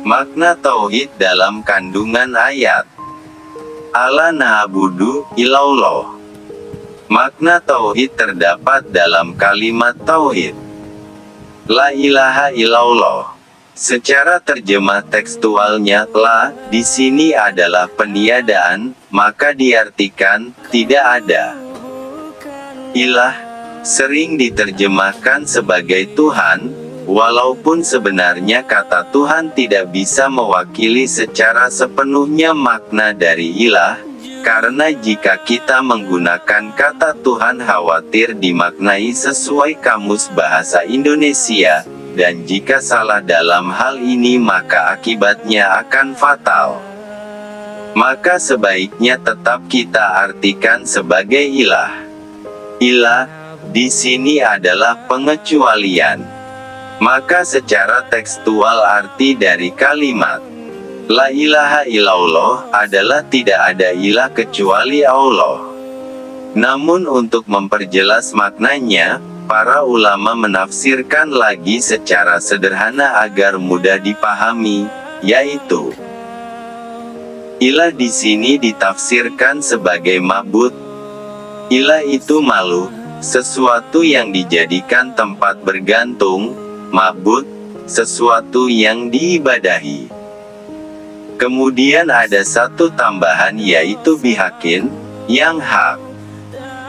Makna tauhid dalam kandungan ayat. Allah na'budu illallah. Makna tauhid terdapat dalam kalimat tauhid. La ilaha illallah. Secara terjemah tekstualnya, la di sini adalah peniadaan, maka diartikan tidak ada. Ilah sering diterjemahkan sebagai Tuhan, walaupun sebenarnya kata Tuhan tidak bisa mewakili secara sepenuhnya makna dari ilah, karena jika kita menggunakan kata Tuhan khawatir dimaknai sesuai Kamus Bahasa Indonesia, dan jika salah dalam hal ini maka akibatnya akan fatal. Maka sebaiknya tetap kita artikan sebagai ilah. Ilah di sini adalah pengecualian. Maka secara tekstual arti dari kalimat La ilaha illallah adalah tidak ada ilah kecuali Allah. Namun untuk memperjelas maknanya, para ulama menafsirkan lagi secara sederhana agar mudah dipahami, yaitu ilah di sini ditafsirkan sebagai ma'bud. Ilah itu makhluk, sesuatu yang dijadikan tempat bergantung, ma'bud, sesuatu yang diibadahi. Kemudian ada satu tambahan yaitu bihakin, yang hak.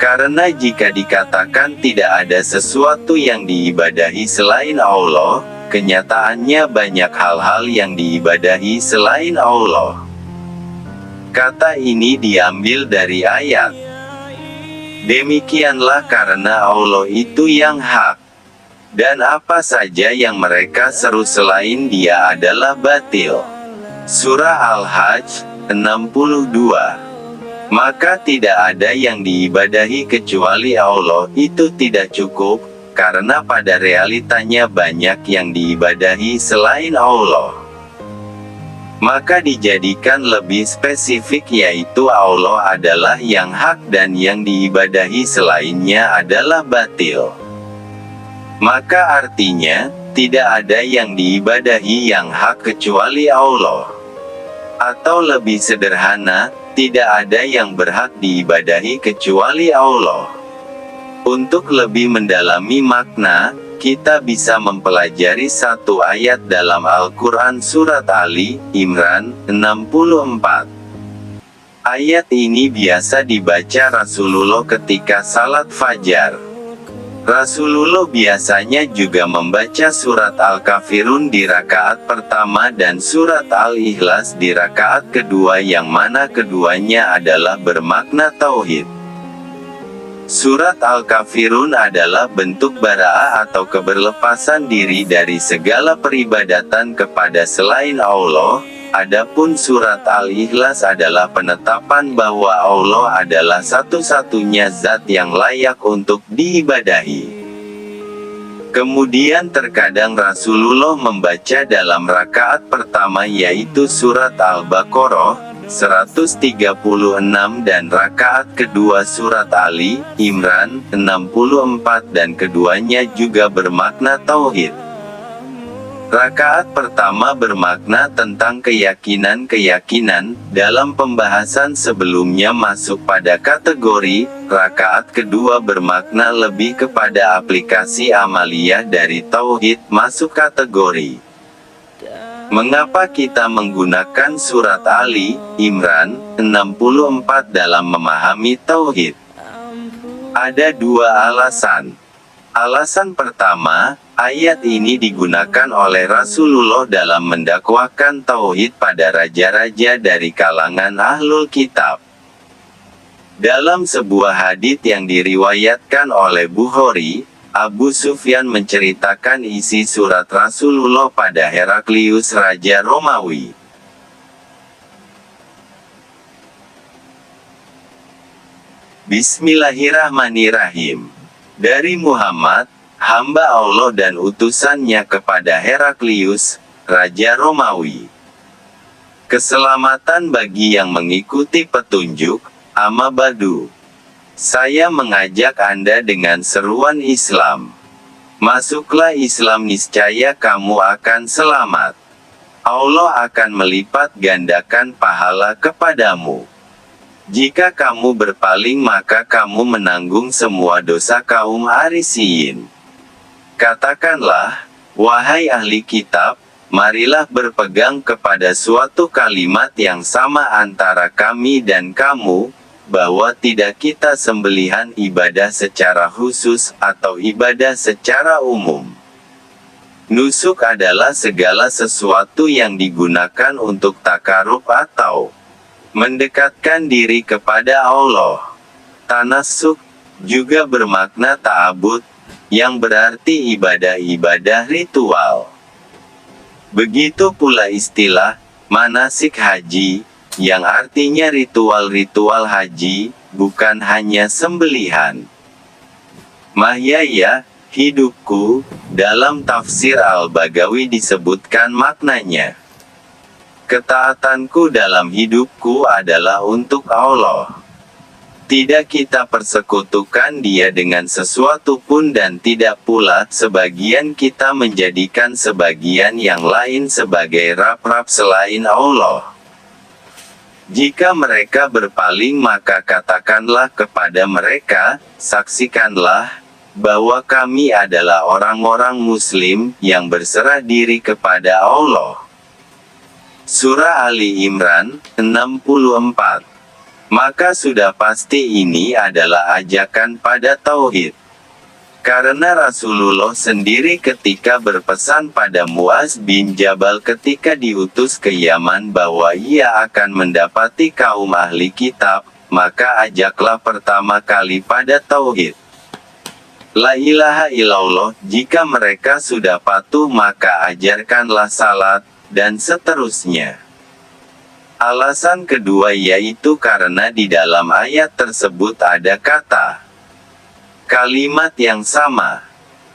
Karena jika dikatakan tidak ada sesuatu yang diibadahi selain Allah, kenyataannya banyak hal-hal yang diibadahi selain Allah. Kata ini diambil dari ayat. Demikianlah karena Allah itu yang hak. Dan apa saja yang mereka seru selain Dia adalah batil. Surah Al-Hajj 62. Maka tidak ada yang diibadahi kecuali Allah itu tidak cukup, karena pada realitanya banyak yang diibadahi selain Allah. Maka dijadikan lebih spesifik yaitu Allah adalah yang hak dan yang diibadahi selainnya adalah batil. Maka artinya, tidak ada yang diibadahi yang hak kecuali Allah. Atau lebih sederhana, tidak ada yang berhak diibadahi kecuali Allah. Untuk lebih mendalami makna, kita bisa mempelajari satu ayat dalam Al-Quran Surat Ali Imran 64. Ayat ini biasa dibaca Rasulullah ketika salat fajar. Rasulullah biasanya juga membaca surat Al-Kafirun di rakaat pertama dan surat Al-Ikhlas di rakaat kedua yang mana keduanya adalah bermakna tauhid. Surat Al-Kafirun adalah bentuk bara'ah atau keberlepasan diri dari segala peribadatan kepada selain Allah. Adapun surat Al-Ikhlas adalah penetapan bahwa Allah adalah satu-satunya zat yang layak untuk diibadahi. Kemudian terkadang Rasulullah membaca dalam rakaat pertama yaitu surat Al-Baqarah 136 dan rakaat kedua surat Ali Imran 64 dan keduanya juga bermakna tauhid. Rakaat pertama bermakna tentang keyakinan-keyakinan, dalam pembahasan sebelumnya masuk pada kategori, rakaat kedua bermakna lebih kepada aplikasi amaliyah dari tauhid masuk kategori. Mengapa kita menggunakan surat Ali, Imran, 64 dalam memahami tauhid? Ada dua alasan. Alasan pertama, ayat ini digunakan oleh Rasulullah dalam mendakwahkan tauhid pada raja-raja dari kalangan ahlul kitab. Dalam sebuah hadits yang diriwayatkan oleh Bukhari, Abu Sufyan menceritakan isi surat Rasulullah pada Heraklius Raja Romawi. Bismillahirrahmanirrahim. Dari Muhammad, hamba Allah dan utusannya kepada Heraklius, Raja Romawi. Keselamatan bagi yang mengikuti petunjuk, amma ba'du. Saya mengajak Anda dengan seruan Islam. Masuklah Islam niscaya kamu akan selamat. Allah akan melipat gandakan pahala kepadamu. Jika kamu berpaling maka kamu menanggung semua dosa kaum Arisiyin. Katakanlah, wahai ahli kitab, marilah berpegang kepada suatu kalimat yang sama antara kami dan kamu, bahwa tidak kita sembelihan ibadah secara khusus atau ibadah secara umum. Nusuk adalah segala sesuatu yang digunakan untuk takarub atau mendekatkan diri kepada Allah. Tanasuk juga bermakna ta'abud, yang berarti ibadah-ibadah ritual. Begitu pula istilah manasik haji, yang artinya ritual-ritual haji, bukan hanya sembelihan. Mahyaya, hidupku, dalam tafsir Al-Bagawi disebutkan maknanya. Ketaatanku dalam hidupku adalah untuk Allah. Tidak kita persekutukan Dia dengan sesuatu pun dan tidak pula sebagian kita menjadikan sebagian yang lain sebagai Rab-Rab selain Allah. Jika mereka berpaling maka katakanlah kepada mereka, saksikanlah, bahwa kami adalah orang-orang Muslim yang berserah diri kepada Allah. Surah Ali Imran 64. Maka sudah pasti ini adalah ajakan pada tauhid. Karena Rasulullah sendiri ketika berpesan pada Muaz bin Jabal ketika diutus ke Yaman bahwa ia akan mendapati kaum ahli kitab, maka ajaklah pertama kali pada tauhid. La ilaha illallah, jika mereka sudah patuh maka ajarkanlah salat, dan seterusnya. Alasan kedua yaitu karena di dalam ayat tersebut ada kata kalimat yang sama.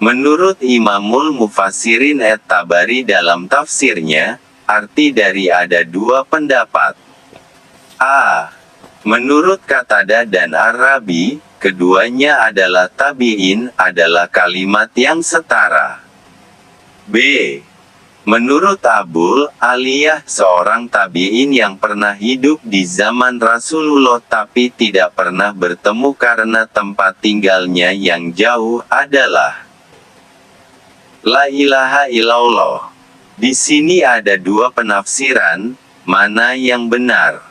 Menurut Imamul Mufassirin at-Tabari dalam tafsirnya, arti dari ada dua pendapat. A. Menurut Qatadah dan Ar-Rabi, keduanya adalah tabi'in, adalah kalimat yang setara. B. Menurut Abul Aliyah, seorang tabi'in yang pernah hidup di zaman Rasulullah tapi tidak pernah bertemu karena tempat tinggalnya yang jauh, adalah La ilaha illallah. Di sini ada dua penafsiran, mana yang benar?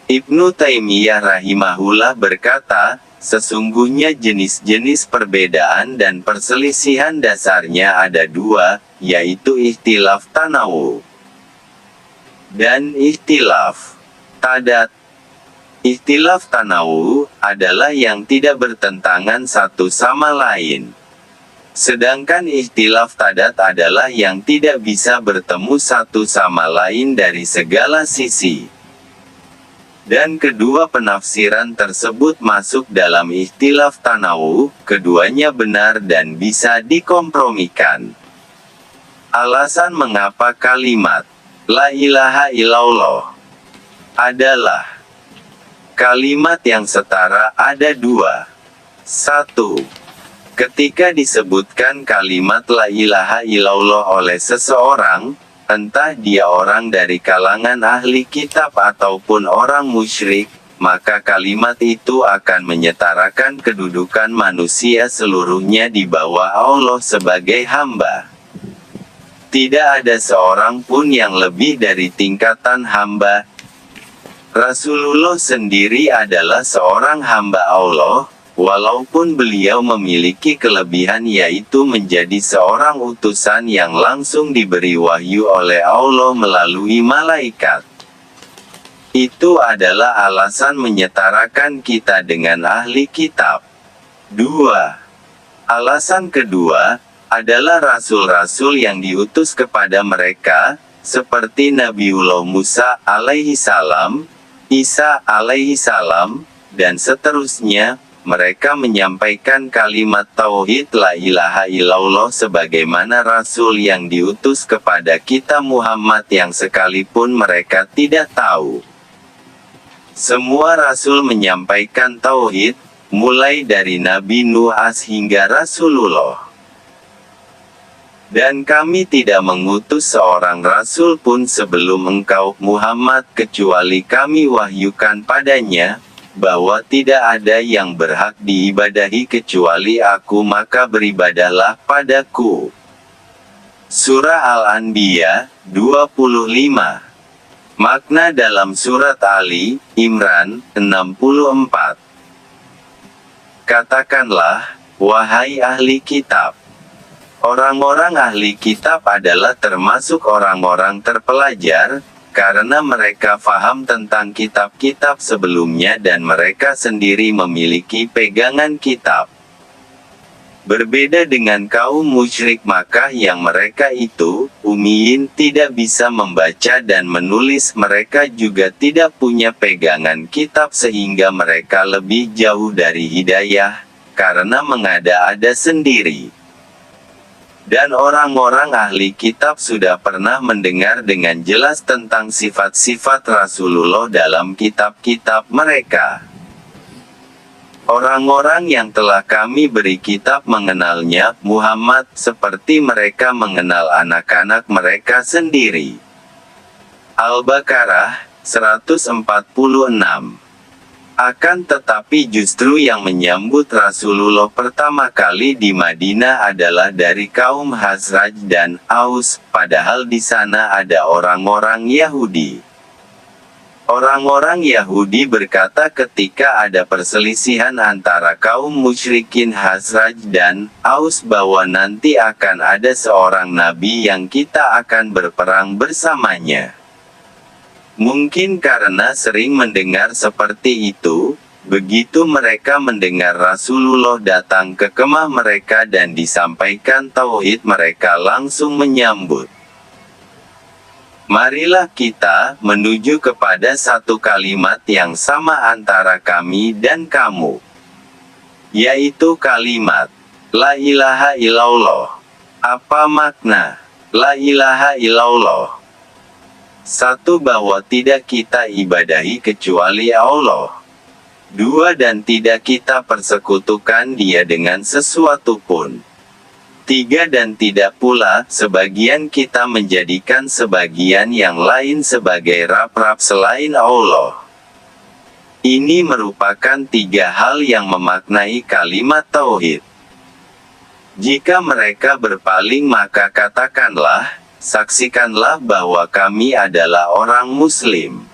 Ibnu Taimiyah rahimahullah berkata, sesungguhnya jenis-jenis perbedaan dan perselisihan dasarnya ada dua, yaitu ikhtilaf tanawu dan ikhtilaf tadat. Ikhtilaf tanawu adalah yang tidak bertentangan satu sama lain. Sedangkan ikhtilaf tadat adalah yang tidak bisa bertemu satu sama lain dari segala sisi. Dan kedua penafsiran tersebut masuk dalam ikhtilaf tanawu, keduanya benar dan bisa dikompromikan. Alasan mengapa kalimat La ilaha illallah adalah kalimat yang setara ada dua. Satu, ketika disebutkan kalimat La ilaha illallah oleh seseorang, entah dia orang dari kalangan ahli kitab ataupun orang musyrik, maka kalimat itu akan menyetarakan kedudukan manusia seluruhnya di bawah Allah sebagai hamba. Tidak ada seorang pun yang lebih dari tingkatan hamba. Rasulullah sendiri adalah seorang hamba Allah, walaupun beliau memiliki kelebihan yaitu menjadi seorang utusan yang langsung diberi wahyu oleh Allah melalui malaikat. Itu adalah alasan menyetarakan kita dengan ahli kitab. 2. Alasan kedua adalah rasul-rasul yang diutus kepada mereka, seperti Nabiullah Musa alaihi salam, Isa alaihi salam, dan seterusnya. Mereka menyampaikan kalimat tauhid La ilaha illallah sebagaimana Rasul yang diutus kepada kita Muhammad yang sekalipun mereka tidak tahu. Semua Rasul menyampaikan tauhid, mulai dari Nabi Nuh hingga Rasulullah. Dan kami tidak mengutus seorang rasul pun sebelum engkau, Muhammad, kecuali kami wahyukan padanya, bahwa tidak ada yang berhak diibadahi kecuali Aku, maka beribadahlah padaku. Surah Al-Anbiya, 25. Makna dalam surat Ali Imran, 64. Katakanlah, wahai ahli kitab, orang-orang ahli kitab adalah termasuk orang-orang terpelajar, karena mereka faham tentang kitab-kitab sebelumnya dan mereka sendiri memiliki pegangan kitab. Berbeda dengan kaum musyrik Makkah yang mereka itu, ummiyin, tidak bisa membaca dan menulis, mereka juga tidak punya pegangan kitab sehingga mereka lebih jauh dari hidayah, karena mengada-ada sendiri. Dan orang-orang ahli kitab sudah pernah mendengar dengan jelas tentang sifat-sifat Rasulullah dalam kitab-kitab mereka. Orang-orang yang telah kami beri kitab mengenalnya, Muhammad, seperti mereka mengenal anak-anak mereka sendiri. Al-Baqarah, 146. Akan tetapi justru yang menyambut Rasulullah pertama kali di Madinah adalah dari kaum Khazraj dan Aus, padahal di sana ada orang-orang Yahudi. Orang-orang Yahudi berkata ketika ada perselisihan antara kaum musyrikin Khazraj dan Aus bahwa nanti akan ada seorang nabi yang kita akan berperang bersamanya. Mungkin karena sering mendengar seperti itu, begitu mereka mendengar Rasulullah datang ke kemah mereka dan disampaikan tauhid, mereka langsung menyambut. Marilah kita menuju kepada satu kalimat yang sama antara kami dan kamu, yaitu kalimat La ilaha illallah. Apa makna La ilaha illallah? Satu, bahwa tidak kita ibadahi kecuali Allah. Dua, dan tidak kita persekutukan Dia dengan sesuatu pun. 3, dan tidak pula sebagian kita menjadikan sebagian yang lain sebagai rab-rab selain Allah. Ini merupakan 3 hal yang memaknai kalimat tauhid. Jika mereka berpaling maka katakanlah, saksikanlah bahwa kami adalah orang Muslim.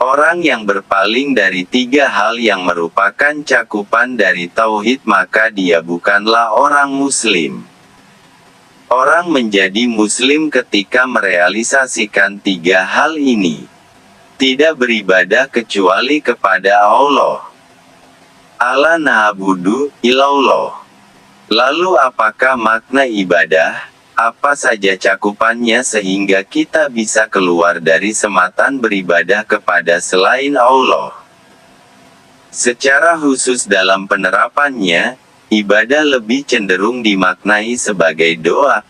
Orang yang berpaling dari 3 hal yang merupakan cakupan dari tauhid maka dia bukanlah orang Muslim. Orang menjadi Muslim ketika merealisasikan 3 hal ini. Tidak beribadah kecuali kepada Allah. Allah na'budu illallah. Lalu apakah makna ibadah? Apa saja cakupannya sehingga kita bisa keluar dari sematan beribadah kepada selain Allah? Secara khusus dalam penerapannya, ibadah lebih cenderung dimaknai sebagai doa.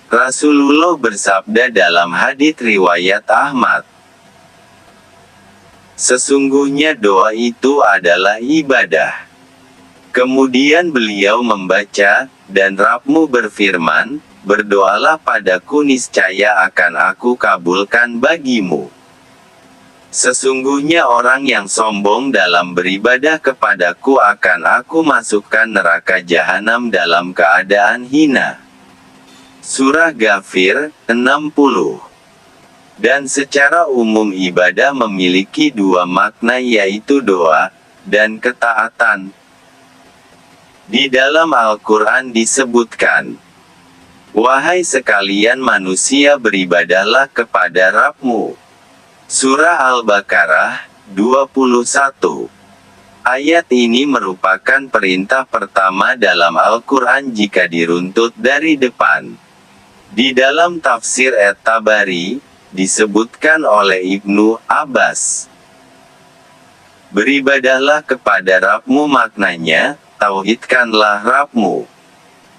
Rasulullah bersabda dalam hadits riwayat Ahmad, sesungguhnya doa itu adalah ibadah. Kemudian beliau membaca, dan Rabbmu berfirman, berdoalah padaku niscaya akan aku kabulkan bagimu. Sesungguhnya orang yang sombong dalam beribadah kepadaku akan aku masukkan neraka jahanam dalam keadaan hina. Surah Ghafir, 60. Dan secara umum ibadah memiliki 2 makna yaitu doa, dan ketaatan. Di dalam Al-Quran disebutkan, wahai sekalian manusia beribadahlah kepada Rabbmu. Surah Al-Baqarah, 21. Ayat ini merupakan perintah pertama dalam Al-Quran jika diruntut dari depan. Di dalam tafsir At-Tabari, disebutkan oleh Ibnu Abbas, beribadahlah kepada Rabbmu maknanya, tauhidkanlah Rabbmu.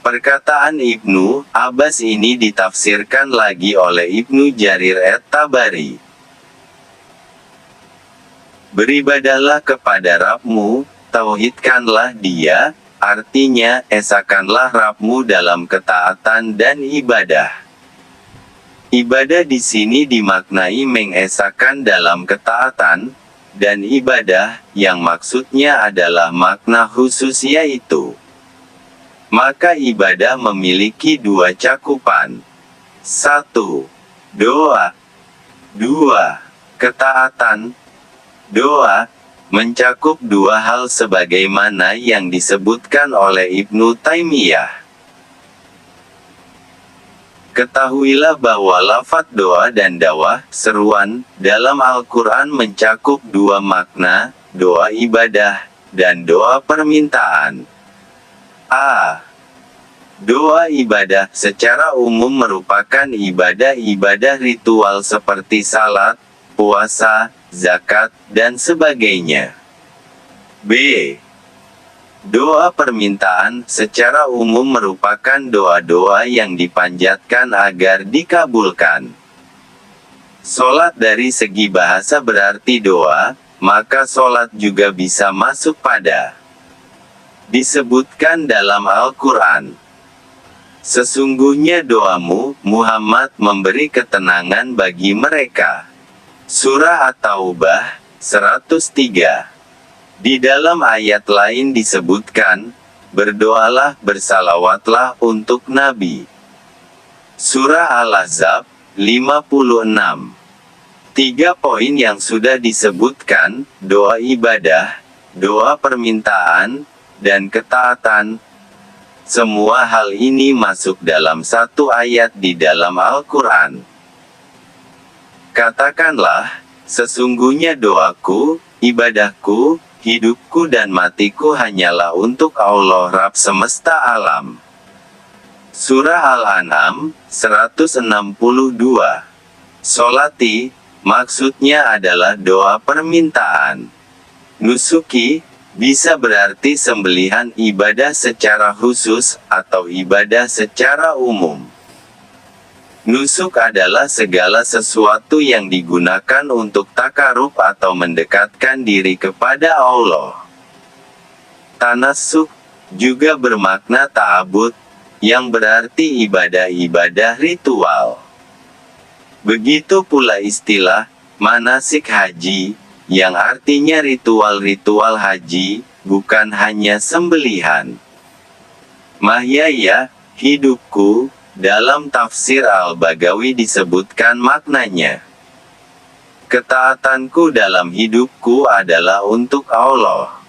Perkataan Ibnu Abbas ini ditafsirkan lagi oleh Ibnu Jarir At-Tabari. Beribadahlah kepada Rabbmu, tauhidkanlah Dia, artinya, esakanlah Rabb-mu dalam ketaatan dan ibadah. Ibadah di sini dimaknai mengesahkan dalam ketaatan, dan ibadah, yang maksudnya adalah makna khusus yaitu. Maka ibadah memiliki dua cakupan. 1. Doa. 2. Ketaatan. Doa mencakup dua hal sebagaimana yang disebutkan oleh Ibnu Taimiyah. Ketahuilah bahwa lafaz doa dan dakwah, seruan, dalam Al-Quran mencakup dua makna, doa ibadah, dan doa permintaan. A. Doa ibadah secara umum merupakan ibadah-ibadah ritual seperti salat, puasa, zakat, dan sebagainya. B. Doa permintaan secara umum merupakan doa-doa yang dipanjatkan agar dikabulkan. Solat dari segi bahasa berarti doa, maka solat juga bisa masuk pada. Disebutkan dalam Al-Quran. Sesungguhnya doamu, Muhammad, memberi ketenangan bagi mereka. Surah At-Taubah, 103. Di dalam ayat lain disebutkan, berdoalah, bersalawatlah untuk Nabi. Surah Al-Ahzab, 56. 3 poin yang sudah disebutkan, doa ibadah, doa permintaan, dan ketaatan. Semua hal ini masuk dalam satu ayat di dalam Al-Quran. Katakanlah, sesungguhnya doaku, ibadahku, hidupku dan matiku hanyalah untuk Allah Rabb semesta alam. Surah Al-An'am, 162. Solati, maksudnya adalah doa permintaan. Nusuki, bisa berarti sembelihan ibadah secara khusus, atau ibadah secara umum. Nusuk adalah segala sesuatu yang digunakan untuk takarub atau mendekatkan diri kepada Allah. Tanasuk juga bermakna ta'abud, yang berarti ibadah-ibadah ritual. Begitu pula istilah manasik haji, yang artinya ritual-ritual haji, bukan hanya sembelihan. Mahyaya, hidupku, dalam tafsir Al-Bagawi disebutkan maknanya. Ketaatanku dalam hidupku adalah untuk Allah.